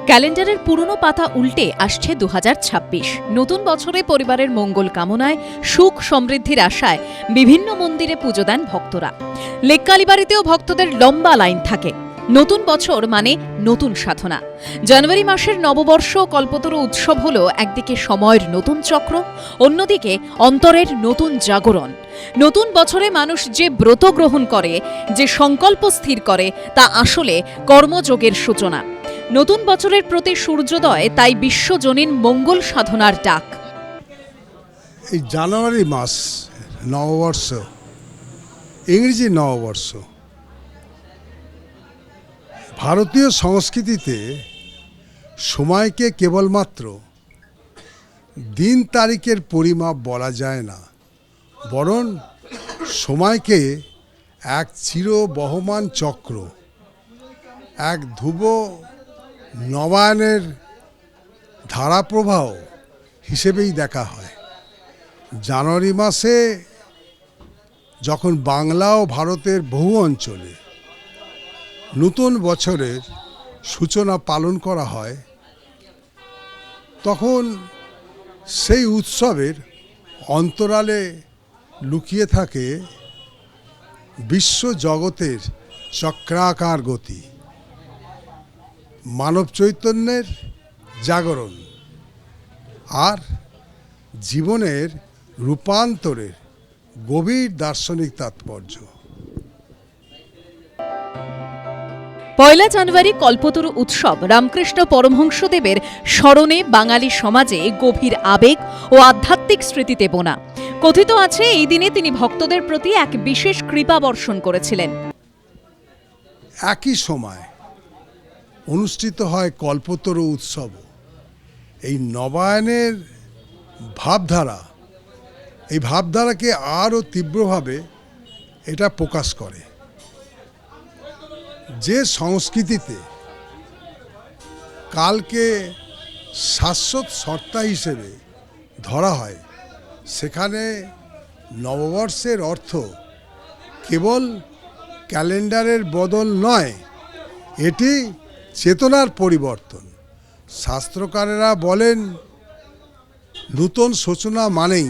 ক্যালেন্ডারের পুরনো পাতা উল্টে আসছে 2026। নতুন বছরে পরিবারের মঙ্গল কামনায়, সুখ সমৃদ্ধির আশায় বিভিন্ন মন্দিরে পুজো দেন ভক্তরা। লেক কালীবাড়িতেও ভক্তদের লম্বা লাইন থাকে। নতুন বছর মানে নতুন সাধনা। জানুয়ারি মাসের নববর্ষ কল্পতরু উৎসব হল একদিকে সময়ের নতুন চক্র, অন্যদিকে অন্তরের নতুন জাগরণ। নতুন বছরে মানুষ যে ব্রত গ্রহণ করে, যে সংকল্প স্থির করে, তা আসলে কর্মযোগের সূচনা। নতুন বছরের প্রতি সূর্যোদয় তাই বিশ্বজনীন মঙ্গল সাধনার ডাক। এই জানুয়ারি মাস নববর্ষ, ইংরেজি নববর্ষ, ভারতীয় সংস্কৃতিতে সময়কে কেবলমাত্র দিন তারিখের পরিমাপ বলা যায় না, বরং সময়কে এক চিরবহমান চক্র, এক ধ্রুব নবায়নের ধারাপ্রবাহ হিসেবেই দেখা হয়। জানুয়ারি মাসে যখন বাংলা ও ভারতের বহু অঞ্চলে নতুন বছরের সূচনা পালন করা হয়, তখন সেই উৎসবের অন্তরালে লুকিয়ে থাকে বিশ্ব জগতের চক্রাকার গতি, মানব চৈতন্যের জাগরণ আর জীবনের রূপান্তরের গভীর দার্শনিক তাৎপর্য। পয়লা জানুয়ারি কল্পতরু উৎসব রামকৃষ্ণ পরমহংসদেবের স্মরণে বাঙালি সমাজে গভীর আবেগ ও আধ্যাত্মিক স্মৃতিতে বোনা। কথিত আছে এই দিনে তিনি ভক্তদের প্রতি এক বিশেষ কৃপা বর্ষণ করেছিলেন। একই সময় অনুষ্ঠিত হয় কল্পতরু উৎসব। এই নবায়নের ভাবধারা, এই ভাবধারাকে আরও তীব্রভাবে এটা প্রকাশ করে। যে সংস্কৃতিতে কালকে শাশ্বত সত্তা হিসেবে ধরা হয়, সেখানে নববর্ষের অর্থ কেবল ক্যালেন্ডারের বদল নয়, এটি চেতনার পরিবর্তন। শাস্ত্রকারেরা বলেন, নূতন সূচনা মানেই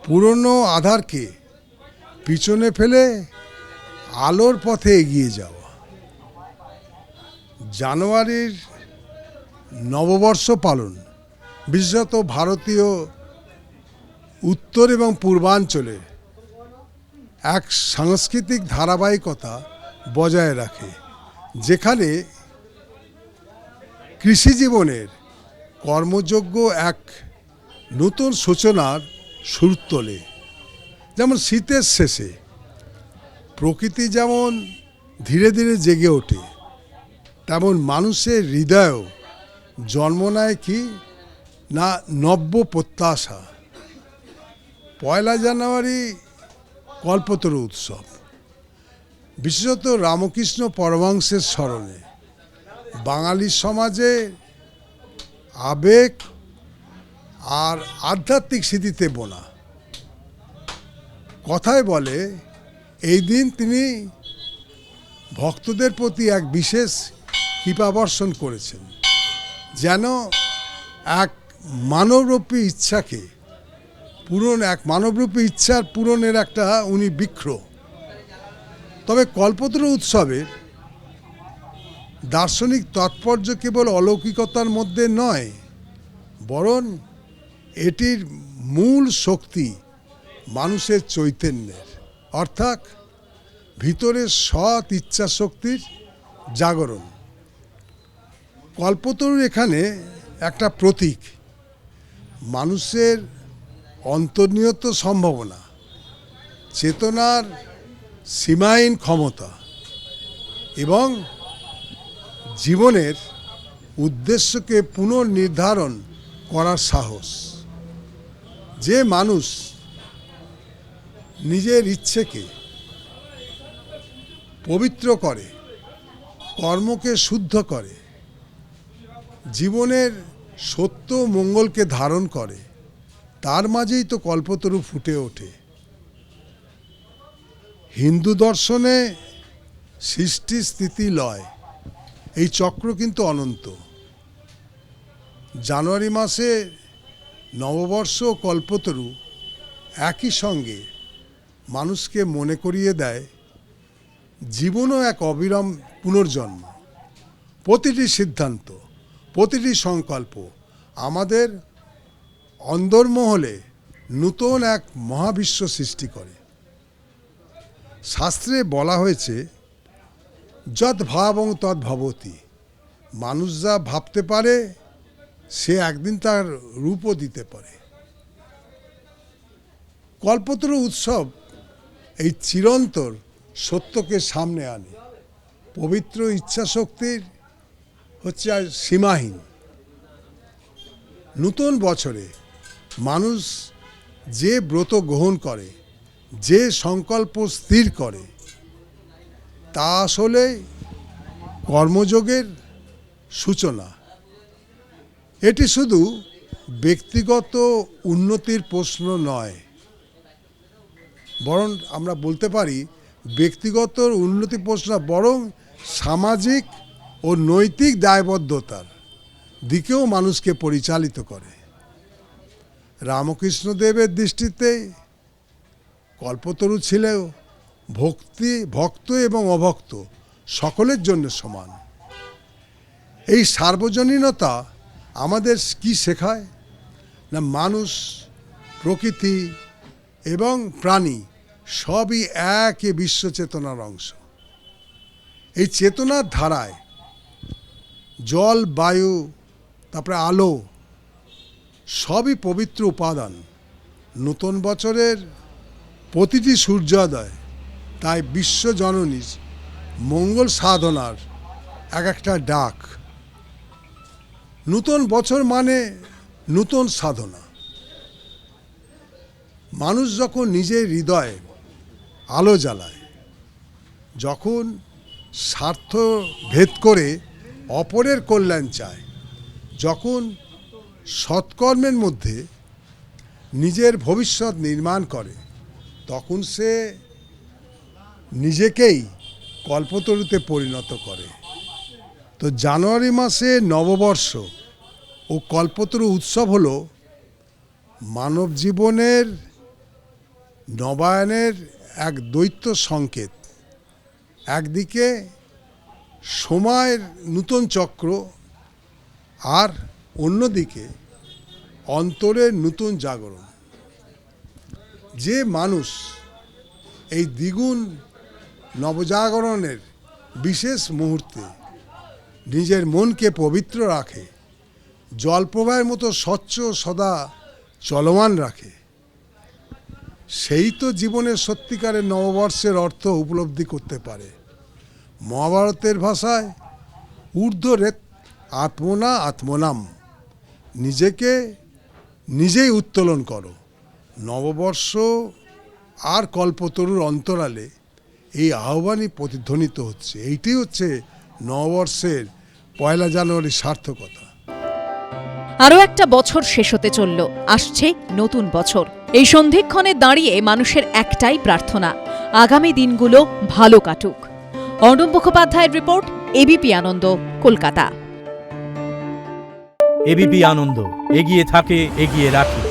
পুরনো আধারকে পিছনে ফেলে আলোর পথে এগিয়ে যাওয়া। জানুয়ারির নববর্ষ পালন বিশেষত ভারতীয় উত্তর এবং পূর্বাঞ্চলে এক সাংস্কৃতিক ধারাবাহিকতা বজায় রাখে, যেখানে কৃষিজীবনের কর্মযোগ্য এক নতুন সূচনার সুর তোলে। যেমন শীতের শেষে প্রকৃতি যেমন ধীরে ধীরে জেগে ওঠে, তেমন মানুষের হৃদয়েও জন্ম নেয় কি না নব্য প্রত্যাশা। পয়লা জানুয়ারি কল্পতরু উৎসব বিশেষত রামকৃষ্ণ পরমহংসের স্মরণে বাঙালি সমাজে আবেগ আর আধ্যাত্মিক স্মৃতিতে বোনা। কথায় বলে, এই দিন তিনি ভক্তদের প্রতি এক বিশেষ কৃপাবর্ষণ করেছেন, যেন এক মানবরূপী ইচ্ছাকে মানবরূপী ইচ্ছার পূরণের একটা উনি বৃক্ষ। তবে কল্পতরু উৎসবের দার্শনিক তাৎপর্য কেবল অলৌকিকতার মধ্যে নয়, বরং এটির মূল শক্তি মানুষের চৈতন্যের, অর্থাৎ ভিতরের সৎ ইচ্ছা শক্তির জাগরণ। কল্পতরুর এখানে একটা প্রতীক, মানুষের অন্তর্নিহিত সম্ভাবনা, চেতনার সীমাহীন ক্ষমতা এবং জীবনের উদ্দেশ্যকে পুনর্নির্ধারণ করার সাহস। যে মানুষ নিজের ইচ্ছেকে পবিত্র করে, কর্মকে শুদ্ধ করে, জীবনের সত্য মঙ্গলকে ধারণ করে, তার মাঝেই তো কল্পতরু ফুটে ওঠে। হিন্দু দর্শনে সৃষ্টি স্থিতি লয় এই চক্র কিন্তু অনন্ত। জানুয়ারি মাসে নববর্ষ ও কল্পতরু একই সঙ্গে মানুষকে মনে করিয়ে দেয় জীবনও এক অবিরাম পুনর্জন্ম। প্রতিটি সিদ্ধান্ত, প্রতিটি সংকল্প আমাদের অন্দরমহলে নূতন এক মহাবিশ্ব সৃষ্টি করে। শাস্ত্রে বলা হয়েছে যৎ ভাবং তৎ ভবতি। মানুষ যা ভাবতে পারে সে একদিন তার রূপও দিতে পারে। কল্পতরু উৎসব এই চিরন্তর সত্যকে সামনে আনে। পবিত্র ইচ্ছাশক্তির হচ্ছে আর সীমাহীন। নতুন বছরে মানুষ যে ব্রত গ্রহণ করে, যে সংকল্প স্থির করে, তা আসলে কর্মযোগের সূচনা। এটি শুধু ব্যক্তিগত উন্নতির প্রশ্ন নয়, বরং আমরা বলতে পারি ব্যক্তিগত উন্নতি প্রশ্ন বরং সামাজিক ও নৈতিক দায়বদ্ধতার দিকেও মানুষকে পরিচালিত করে। রামকৃষ্ণদেবের দৃষ্টিতে কল্পতরু ছিল ভক্ত এবং অভক্ত সকলের জন্য সমান। এই সার্বজনীনতা আমাদের কি শেখায়? না, মানুষ, প্রকৃতি এবং প্রাণী সবই একই বিশ্ব চেতনার অংশ। এই চেতনার ধারায় জল, বায়ু, তারপরে আলো সবই পবিত্র উপাদান। নতুন বছরের প্রতিটি সূর্যোদয় তাই বিশ্বজননীর মঙ্গল সাধনার এক একটা ডাক। নতুন বছর মানে নতুন সাধনা। মানুষ যখন নিজের হৃদয়ে আলো জ্বালায়, যখন স্বার্থ ভেদ করে অপরের কল্যাণ চায়, যখন সৎকর্মের মধ্যে নিজের ভবিষ্যৎ নির্মাণ করে, তখন সে নিজেকেই কল্পতরুতে পরিণত করে। তো জানুয়ারি মাসে নববর্ষ ও কল্পতরু উৎসব হলো মানব জীবনের নবায়নের এক দ্বৈত সংকেত। একদিকে সময়ের নূতন চক্র, আর অন্যদিকে অন্তরের নূতন জাগরণ। যে মানুষ এই দ্বিগুণ নবজাগরণের বিশেষ মুহূর্তে নিজের মনকে পবিত্র রাখে, জলপ্রবাহের মতো স্বচ্ছ সদা চলমান রাখে, সেই তো জীবনের সত্যিকারের নববর্ষের অর্থ উপলব্ধি করতে পারে। মহাভারতের ভাষায় ঊর্ধ্বরেত আত্মনা আত্মনাম, নিজেকে নিজেই উত্তোলন করো। নববর্ষ আর কল্পতরুর অন্তরালে এই আহ্বানই প্রতিধ্বনিত হচ্ছে। এইটি হচ্ছে নববর্ষের 1 জানুয়ারির সার্থকতা। আরও একটা বছর শেষ হতে চলল, আসছে নতুন বছর। এই সন্ধিক্ষণে দাঁড়িয়ে মানুষের একটাই প্রার্থনা, আগামী দিনগুলো ভালো কাটুক। অর্ণব মুখোপাধ্যায়ের রিপোর্ট, এবিপি আনন্দ, কলকাতা। এবিপি আনন্দ, এগিয়ে থাকে, এগিয়ে রাখে।